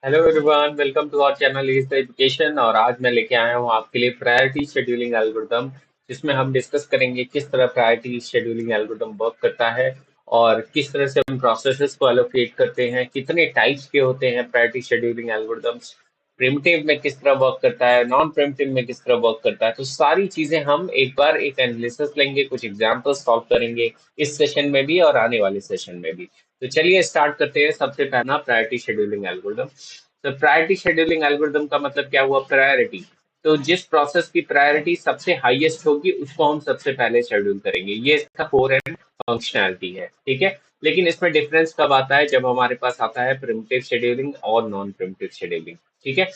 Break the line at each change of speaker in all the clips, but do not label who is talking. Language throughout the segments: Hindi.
Hello everyone, welcome to our channel is the education. और आज मैं लेके आया हूँ आपके लिए प्रायोरिटी शेड्यूलिंग एल्गोरिदम, जिसमें हम डिस्कस करेंगे किस तरह प्रायोरिटी शेड्यूलिंग एल्गोरिदम वर्क करता है और किस तरह से हम प्रोसेसेस को एलोकेट करते हैं, कितने टाइप्स के होते हैं प्रायोरिटी शेड्यूलिंग एल्गोरिदम्स, प्रिमिटिव में किस तरह वर्क करता है, नॉन प्रिमिटिव में किस तरह वर्क करता है। तो सारी चीजें हम एक बार एक एनालिसिस लेंगे, कुछ एग्जांपल्स सॉल्व करेंगे इस सेशन में भी और आने वाले सेशन में भी। तो चलिए स्टार्ट करते हैं। सबसे पहला प्रायोरिटी शेड्यूलिंग एल्गोरिदम। तो प्रायोरिटी शेड्यूलिंग एल्गोरिदम का मतलब क्या हुआ? प्रायोरिटी। तो जिस प्रोसेस की प्रायोरिटी सबसे हाईएस्ट होगी उसको हम सबसे पहले शेड्यूल करेंगे। ये इसका कोर एंड फंक्शनैलिटी है, ठीक है। लेकिन इसमें डिफरेंस कब आता है? जब हमारे पास आता है प्रिमिटिव शेड्यूलिंग और नॉन प्रिमिटिव शेड्यूलिंग, ठीक है।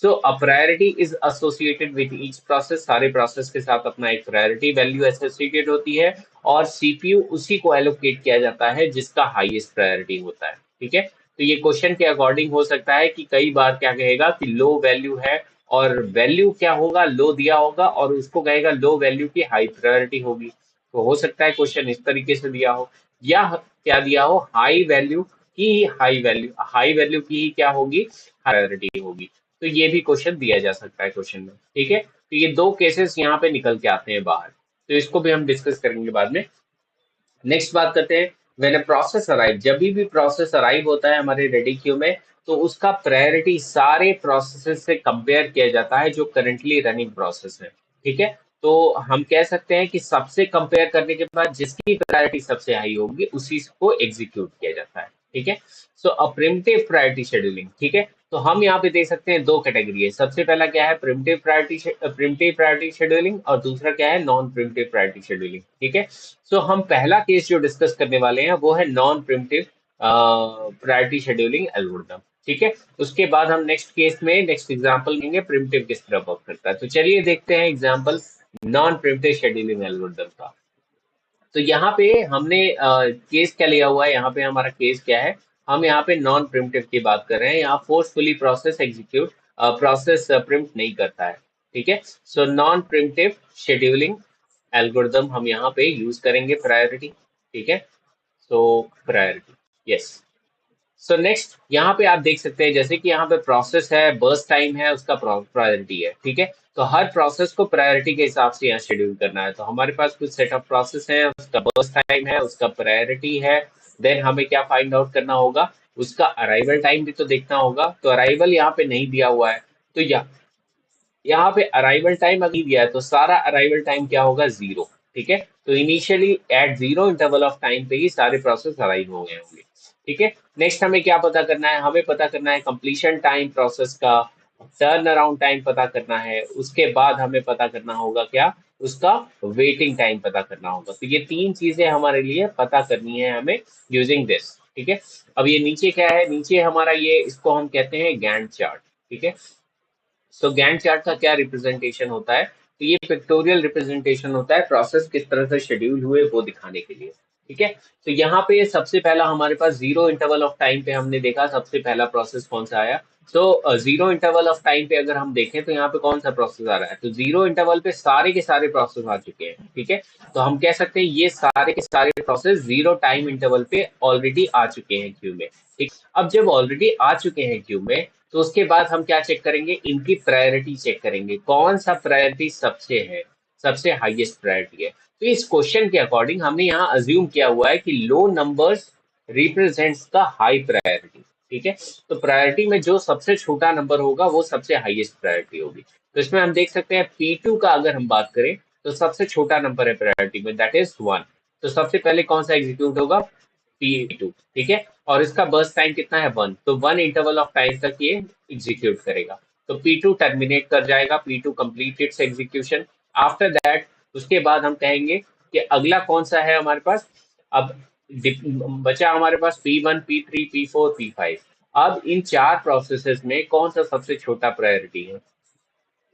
So a priority is associated with each process. सारे प्रोसेस के साथ अपना एक प्रायोरिटी वैल्यू एसोसिएटेड होती है और सीपीयू उसी को एलोकेट किया जाता है जिसका हाईएस्ट प्रायोरिटी होता है, ठीक है। तो ये क्वेश्चन के अकॉर्डिंग हो सकता है कि कई बार क्या कहेगा कि लो वैल्यू है और वैल्यू क्या होगा, लो दिया होगा और उसको कहेगा लो वैल्यू की हाई प्रायोरिटी होगी। तो हो सकता है क्वेश्चन इस तरीके से दिया हो, या क्या दिया हो, हाई वैल्यू की ही क्या होगी, प्रायोरिटी होगी। तो ये भी क्वेश्चन दिया जा सकता है क्वेश्चन में, ठीक है। तो ये दो केसेस यहाँ पे निकल के आते हैं बाहर, तो इसको भी हम डिस्कस करेंगे बाद में। नेक्स्ट बात करते हैं, व्हेन अ प्रोसेस अराइव। जब भी प्रोसेस अराइव होता है हमारे रेडी क्यू में, तो उसका प्रायोरिटी सारे प्रोसेसेस से कंपेयर किया जाता है जो करंटली रनिंग प्रोसेस है, ठीक है। तो हम कह सकते हैं कि सबसे कंपेयर करने के बाद जिसकी प्रायोरिटी सबसे हाई होगी उसी को एग्जीक्यूट किया जाता है, ठीक है। सो अ प्रिमिटिव प्रायोरिटी शेड्यूलिंग, ठीक है। तो हम यहाँ पे देख सकते हैं दो कैटेगरी है। सबसे पहला क्या है? प्रिमिटिव प्रायोरिटी शेड्यूलिंग, और दूसरा क्या है? नॉन प्रिमिटिव प्रायोरिटी शेड्यूलिंग, ठीक है। सो हम पहला केस जो डिस्कस करने वाले हैं वो है non primitive priority scheduling algorithm, ठीक है। उसके बाद हम नेक्स्ट केस में नेक्स्ट एग्जांपल लेंगे प्रिमिटिव किस तरह वर्क करता है। तो चलिए देखते हैं example non preemptive scheduling algorithm का। तो यहाँ पे हमने केस क्या लिया हुआ है? यहाँ पे हमारा केस क्या है? हम यहाँ पे नॉन प्रिमिटिव की बात कर रहे हैं। यहाँ फोर्सफुली प्रोसेस प्रिम्प्ट नहीं करता है, ठीक है। So non preemptive scheduling algorithm हम यहाँ पे यूज करेंगे प्रायोरिटी, ठीक है। सो प्रायोरिटी, यस। सो नेक्स्ट यहाँ पे आप देख सकते हैं जैसे कि यहाँ पे प्रोसेस है, बर्स्ट टाइम है, उसका प्रायोरिटी है, ठीक है। तो हर प्रोसेस को प्रायोरिटी के हिसाब से यहाँ शेड्यूल करना है। तो हमारे पास कुछ सेट ऑफ प्रोसेस है, उसका बर्स्ट टाइम है, उसका प्रायोरिटी है। देन हमें क्या फाइंड आउट करना होगा? उसका अराइवल टाइम भी तो देखना होगा। तो अराइवल यहाँ पे नहीं दिया हुआ है, तो यहाँ पे अराइवल टाइम अगर दिया है तो सारा अराइवल टाइम क्या होगा? जीरो, ठीक है। तो initially at zero interval of time पे ही सारे प्रोसेस अराइव हो गए होंगे, ठीक है। नेक्स्ट हमें क्या पता करना है? हमें पता करना है कंप्लीशन टाइम प्रोसेस का, टर्न अराउंड टाइम पता करना है। उसके बाद हमें पता करना होगा क्या? उसका वेटिंग टाइम पता करना होगा। तो ये तीन चीजें हमारे लिए पता करनी है हमें यूजिंग दिस, ठीक है। अब ये नीचे क्या है? नीचे हमारा ये, इसको हम कहते हैं गैंट चार्ट, ठीक है। सो गैंट चार्ट का क्या रिप्रेजेंटेशन होता है? तो ये पिक्टोरियल रिप्रेजेंटेशन होता है प्रोसेस किस तरह से शेड्यूल हुए वो दिखाने के लिए, ठीक है। तो यहाँ पे सबसे पहला हमारे पास जीरो इंटरवल ऑफ टाइम पे हमने देखा सबसे पहला प्रोसेस कौन सा आया। तो जीरो इंटरवल ऑफ टाइम पे अगर हम देखें तो यहाँ पे कौन सा प्रोसेस आ रहा है? तो जीरो इंटरवल पे सारे के सारे प्रोसेस आ चुके हैं, ठीक है। तो हम कह सकते हैं ये सारे के सारे प्रोसेस जीरो टाइम इंटरवल पे ऑलरेडी आ चुके हैं क्यू में, ठीक। अब जब ऑलरेडी आ चुके हैं क्यू में, तो उसके बाद हम क्या चेक करेंगे? इनकी प्रायोरिटी चेक करेंगे, कौन सा प्रायोरिटी सबसे है, सबसे हाईएस्ट प्रायोरिटी है। तो इस क्वेश्चन के अकॉर्डिंग हमने यहाँ अज्यूम किया हुआ है कि low numbers represents the high priority, ठीक है। तो प्रायोरिटी में जो सबसे छोटा नंबर होगा वो सबसे हाईएस्ट प्रायोरिटी होगी। तो इसमें हम देख सकते हैं P2 का अगर हम बात करें तो सबसे छोटा नंबर है प्रायोरिटी में, दैट इज 1। तो सबसे पहले कौन सा एग्जीक्यूट होगा? P2, ठीक है। और इसका बर्स्ट टाइम कितना है? 1। तो 1 इंटरवल ऑफ टाइम तक ये एग्जीक्यूट करेगा। तो P2 टर्मिनेट कर जाएगा, P2 complete it's execution. After that उसके बाद हम कहेंगे कि अगला कौन सा है हमारे पास। अब बचा हमारे पास P1, P3, P4, P5। अब इन चार प्रोसेसेस में कौन सा सबसे छोटा प्रायोरिटी है?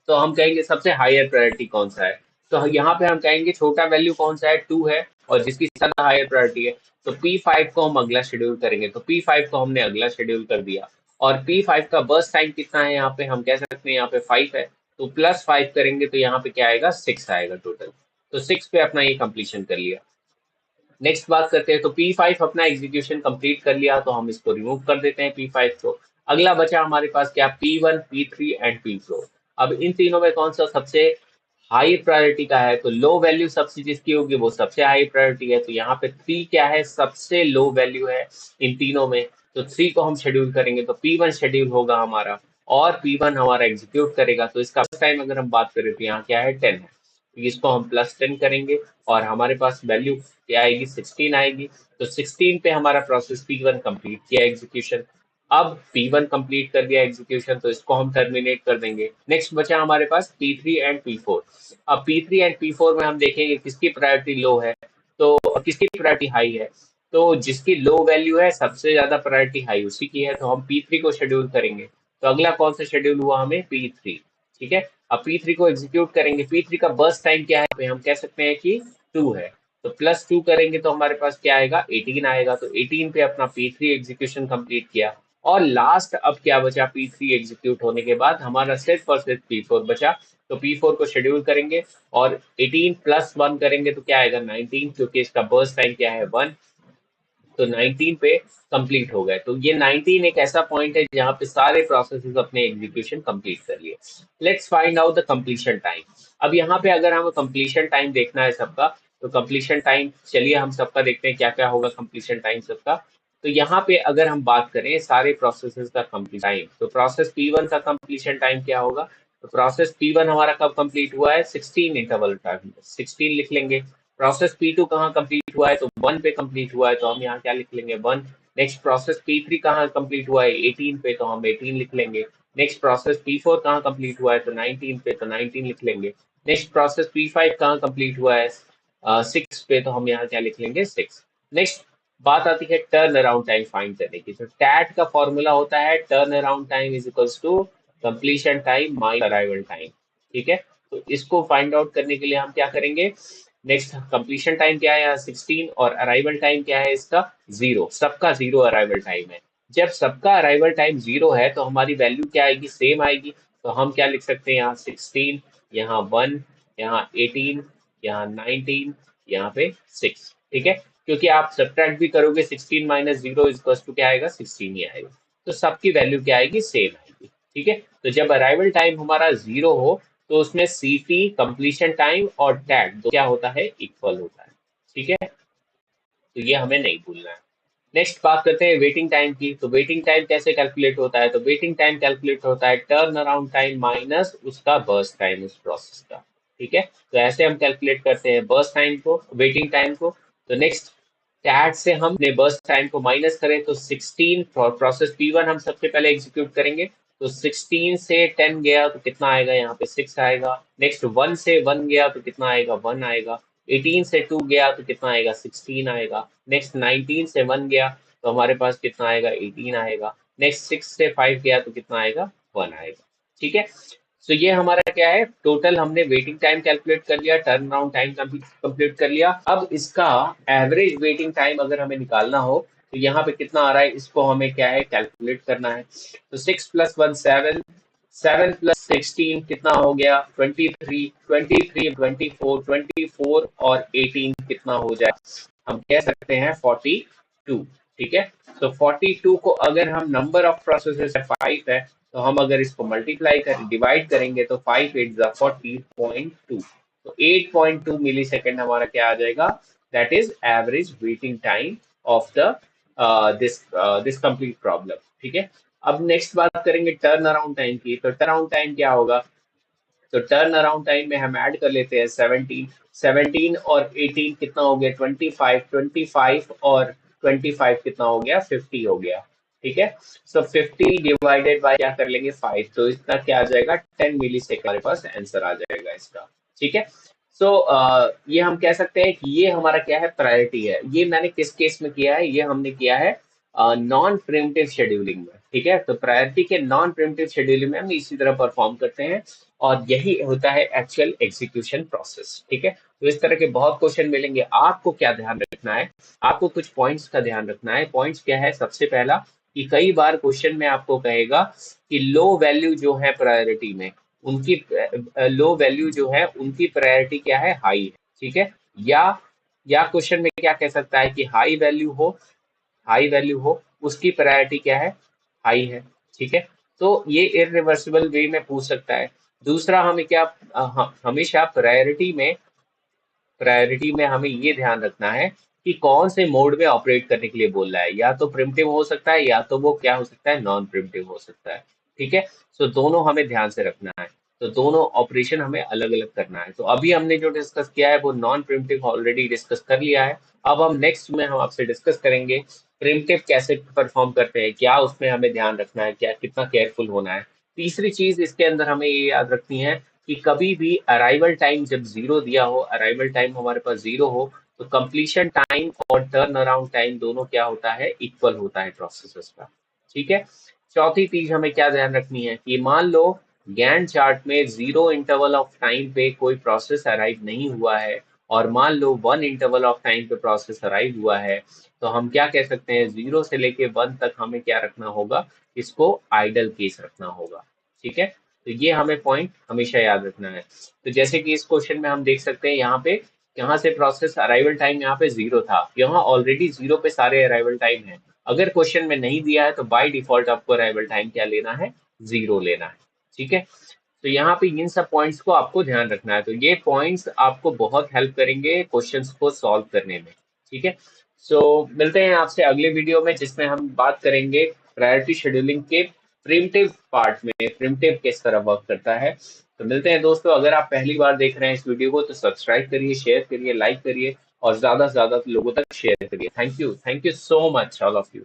तो हम कहेंगे सबसे हायर प्रायोरिटी कौन सा है। तो यहाँ पे हम कहेंगे छोटा वैल्यू कौन सा है? 2 है, और जिसकी ज्यादा हायर प्रायोरिटी है। तो P5 को हम अगला शेड्यूल करेंगे। तो P5 को हमने अगला शेड्यूल कर दिया। और P5 का बर्स्ट टाइम कितना है? यहाँ पे हम कह सकते हैं यहाँ पे 5 है। तो +5 करेंगे तो यहाँ पे क्या आएगा? 6 आएगा टोटल। तो 6 पे अपना ये कंप्लीशन कर लिया। नेक्स्ट बात करते हैं, तो P5 अपना एग्जीक्यूशन कंप्लीट कर लिया तो हम इसको रिमूव कर देते हैं P5 को। अगला बचा हमारे पास क्या, P1, P3 एंड P4। अब इन तीनों में कौन सा सबसे हाई प्रायोरिटी का है, तो लो वैल्यू सबसे जिसकी होगी वो सबसे हाई प्रायोरिटी है। तो यहाँ पे 3 क्या है, सबसे लो वैल्यू है इन तीनों में। तो 3 को हम शेड्यूल करेंगे तो P1 शेड्यूल होगा हमारा, और P1 हमारा एग्जीक्यूट करेगा। तो इसका टाइम अगर हम बात करें तो यहाँ क्या है, 10 है। तो इसको हम +10 करेंगे और हमारे पास वैल्यू क्या आएगी, 16 आएगी। तो 16 पे हमारा प्रोसेस P1 कंप्लीट किया एग्जीक्यूशन। अब P1 कंप्लीट कर दिया एग्जीक्यूशन, तो इसको हम टर्मिनेट कर देंगे। नेक्स्ट बचा हमारे पास P3 एंड P4। अब P3 एंड P4 में हम देखेंगे किसकी प्रायोरिटी लो है, तो किसकी प्रायोरिटी हाई है। तो जिसकी लो वैल्यू है, सबसे ज्यादा प्रायोरिटी हाई उसी की है, तो हम P3 को शेड्यूल करेंगे। तो अगला कौन सा शेड्यूल हुआ हमें, P3। ठीक है, अब P3 को एग्जीक्यूट करेंगे। P3 का बर्स्ट टाइम क्या है, तो हम कह सकते हैं कि 2 है। तो +2 करेंगे तो हमारे पास क्या आएगा, 18 आएगा। तो 18 पे अपना P3 एग्जीक्यूशन कंप्लीट किया। और लास्ट अब क्या बचा, P3 एग्जीक्यूट होने के बाद हमारा सिर्फ और सिर्फ P4 बचा। तो P4 को शेड्यूल करेंगे और 18 + 1 करेंगे तो क्या आएगा, 19, क्योंकि इसका बर्स्ट टाइम क्या है, 1। तो 19 पे कंप्लीट हो गए। तो ये 19 एक ऐसा पॉइंट है जहां पे सारे प्रोसेसेस अपने एग्जीक्यूशन कंप्लीट कर लिए। Let's find out the completion time. अब यहाँ पे अगर हमें कंप्लीशन टाइम देखना है सबका, तो कंप्लीशन टाइम चलिए हम सबका देखते हैं क्या क्या होगा कंप्लीशन टाइम सबका। तो यहाँ पे अगर हम बात करें सारे प्रोसेसेस का कंप्लीट टाइम, तो प्रोसेस P1 का कंप्लीशन टाइम क्या होगा, तो प्रोसेस P1 हमारा कब कंप्लीट हुआ है, 16 इंटरवल टाइम, 16 लिख लेंगे। प्रोसेस P2 कहाँ कंप्लीट हुआ है, तो 1 पे कंप्लीट हुआ है, तो हम यहाँ क्या लिख लेंगे, 1। नेक्स्ट प्रोसेस P3 कहाँ कंप्लीट हुआ है, 18 पे, तो हम 18 लिख लेंगे। नेक्स्ट प्रोसेस P4 कहाँ कंप्लीट हुआ है, तो 19 पे, तो 19 लिख लेंगे। नेक्स्ट प्रोसेस P5 कहाँ कंप्लीट हुआ है, 6 पे, तो हम यहाँ क्या लिख लेंगे, 6। नेक्स्ट बात आती है टर्न अराउंड टाइम फाइंड करने की। तो टैट का फॉर्मूला होता है turn around time is equals to completion time minus arrival time. ठीक है, तो इसको फाइंड आउट करने के लिए हम क्या करेंगे, नेक्स्ट कंप्लीशन टाइम क्या है यहाँ 16, और अराइवल टाइम क्या है इसका 0। सबका 0 अराइवल टाइम है। जब सबका अराइवल टाइम 0 है तो हमारी वैल्यू क्या आएगी, सेम आएगी। तो हम क्या लिख सकते हैं, यहाँ 16, यहाँ 1, यहाँ 18, यहाँ 19, यहाँ पे 6। ठीक है, क्योंकि आप सब्ट्रैक्ट भी करोगे 16 माइनस 0 इक्वल टू क्या आएगा, 16 ही आएगा। तो सबकी वैल्यू क्या आएगी, सेम आएगी। ठीक है, तो जब अराइवल टाइम हमारा 0 हो तो उसमें CT कंप्लीशन टाइम और टैग तो क्या होता है, इक्वल होता है। ठीक है, तो ये हमें नहीं भूलना है। नेक्स्ट बात करते हैं वेटिंग टाइम की। तो वेटिंग टाइम कैसे कैलकुलेट होता है, तो वेटिंग टाइम कैलकुलेट होता है टर्न अराउंड टाइम माइनस उसका बर्स्ट टाइम उस प्रोसेस का। ठीक है, तो ऐसे हम कैलकुलेट करते हैं बर्स्ट टाइम को, वेटिंग टाइम को। तो नेक्स्ट टैट से हमने बर्स्ट टाइम को माइनस करें तो 16 फॉर प्रोसेस P1 हम सबसे पहले एग्जीक्यूट करेंगे। तो 16 से 10 गया तो कितना आएगा, यहाँ पे 6 आएगा। नेक्स्ट 1 से 1 गया तो कितना आएगा, 1 आएगा। 18 से 2 गया तो कितना आएगा, 16 आएगा। नेक्स्ट 19 से 1 गया तो हमारे पास कितना आएगा, 18 आएगा। नेक्स्ट 6 से 5 गया तो कितना आएगा, 1 आएगा। ठीक है, तो ये हमारा क्या है, टोटल हमने वेटिंग टाइम कैलकुलेट कर लिया, टर्न अराउंड टाइम कंप्लीट कर लिया। अब इसका एवरेज वेटिंग टाइम अगर हमें निकालना हो तो यहाँ पे कितना आ रहा है, इसको हमें क्या है कैलकुलेट करना है। तो 6 + 1 7, 7 + 16 कितना हो गया, 23, 23 24, 24 और 18 कितना हो जाए, हम कह सकते हैं 42। ठीक है, तो 42 को अगर हम नंबर ऑफ प्रोसेसेस है 5 है, तो हम अगर इसको मल्टीप्लाई कर डिवाइड करेंगे तो 5 8 40.2। तो 8.2 मिली सेकेंड हमारा क्या आ जाएगा, that is average waiting time of the this complete problem. ठीक है, अब नेक्स्ट बात करेंगे टर्न अराउंड टाइम की। तो टर्न अराउंड टाइम क्या होगा, तो टर्न अराउंड टाइम में हम ऐड कर लेते हैं 17, 17 और 18 कितना हो गया, 25, 25 और 25 कितना हो गया, 50 हो गया। ठीक है, सो 50 डिवाइडेड बाय क्या कर लेंगे, 5, तो इसका क्या आ जाएगा, 10 मिली सेकेंड हमारे पास आंसर आ जाएगा इसका। ठीक है, सो ये हम कह सकते हैं कि ये हमारा क्या है, प्रायोरिटी है। ये मैंने किस केस में किया है, ये हमने किया है नॉन प्रिमिटिव शेड्यूलिंग में। ठीक है, तो प्रायोरिटी के नॉन प्रिमिटिव शेड्यूलिंग में हम इसी तरह परफॉर्म करते हैं, और यही होता है एक्चुअल एग्जीक्यूशन प्रोसेस। ठीक है, तो इस तरह के बहुत क्वेश्चन मिलेंगे। आपको क्या ध्यान रखना है, आपको कुछ पॉइंट्स का ध्यान रखना है। पॉइंट्स क्या है, सबसे पहला कि कई बार क्वेश्चन में आपको कहेगा कि लो वैल्यू जो है प्रायोरिटी में, उनकी लो वैल्यू जो है उनकी प्रायोरिटी क्या है, हाई है। ठीक है, या क्वेश्चन में क्या कह सकता है कि हाई वैल्यू हो उसकी प्रायोरिटी क्या है, हाई है। ठीक है, तो ये इरिवर्सिबल वे में पूछ सकता है। दूसरा हमें क्या, हमेशा प्रायोरिटी में हमें ये ध्यान रखना है कि कौन से मोड में ऑपरेट करने के लिए बोल रहा है, या तो प्रिमिटिव हो सकता है या तो वो क्या हो सकता है, नॉन प्रिमिटिव हो सकता है। ठीक है, सो दोनों हमें ध्यान से रखना है, तो दोनों ऑपरेशन हमें अलग अलग करना है। तो अभी हमने जो डिस्कस किया है वो नॉन प्रिमिटिव ऑलरेडी डिस्कस कर लिया है। अब हम नेक्स्ट में हम आपसे डिस्कस करेंगे प्रिमिटिव कैसे परफॉर्म करते हैं, क्या उसमें हमें ध्यान रखना है, क्या कितना केयरफुल होना है। तीसरी चीज इसके अंदर हमें ये याद रखनी है कि कभी भी अराइवल टाइम जब जीरो दिया हो, अराइवल टाइम हमारे पास जीरो हो, तो कंप्लीशन टाइम और टर्न अराउंड टाइम दोनों क्या होता है, इक्वल होता है प्रोसेसर्स का। ठीक है, चौथी चीज हमें क्या ध्यान रखनी है कि मान लो गैंट चार्ट में जीरो इंटरवल ऑफ टाइम पे कोई प्रोसेस अराइव नहीं हुआ है, और मान लो वन इंटरवल ऑफ टाइम पे प्रोसेस अराइव हुआ है, तो हम क्या कह सकते हैं, जीरो से लेके वन तक हमें क्या रखना होगा, इसको आइडल केस रखना होगा। ठीक है, तो ये हमें पॉइंट हमेशा याद रखना है। तो जैसे कि इस क्वेश्चन में हम देख सकते हैं यहाँ पे, यहाँ से प्रोसेस अराइवल टाइम यहाँ पे जीरो था, यहाँ ऑलरेडी जीरो पे सारे अराइवल टाइम है। अगर क्वेश्चन में नहीं दिया है तो बाय डिफॉल्ट आपको अराइवल टाइम क्या लेना है, जीरो लेना है। ठीक है, तो यहाँ पे इन सब पॉइंट्स को आपको ध्यान रखना है, तो ये पॉइंट्स आपको बहुत हेल्प करेंगे क्वेश्चंस को सॉल्व करने में। ठीक है, सो मिलते हैं आपसे अगले वीडियो में, जिसमें हम बात करेंगे प्रायोरिटी शेड्यूलिंग के प्रिमिटिव पार्ट में, प्रिमिटिव किस तरह वर्क करता है। तो मिलते हैं दोस्तों, अगर आप पहली बार देख रहे हैं इस वीडियो को तो सब्सक्राइब करिए, शेयर करिए, लाइक करिए, और ज्यादा से ज्यादा लोगों तक शेयर करिए। Thank you so much all of you.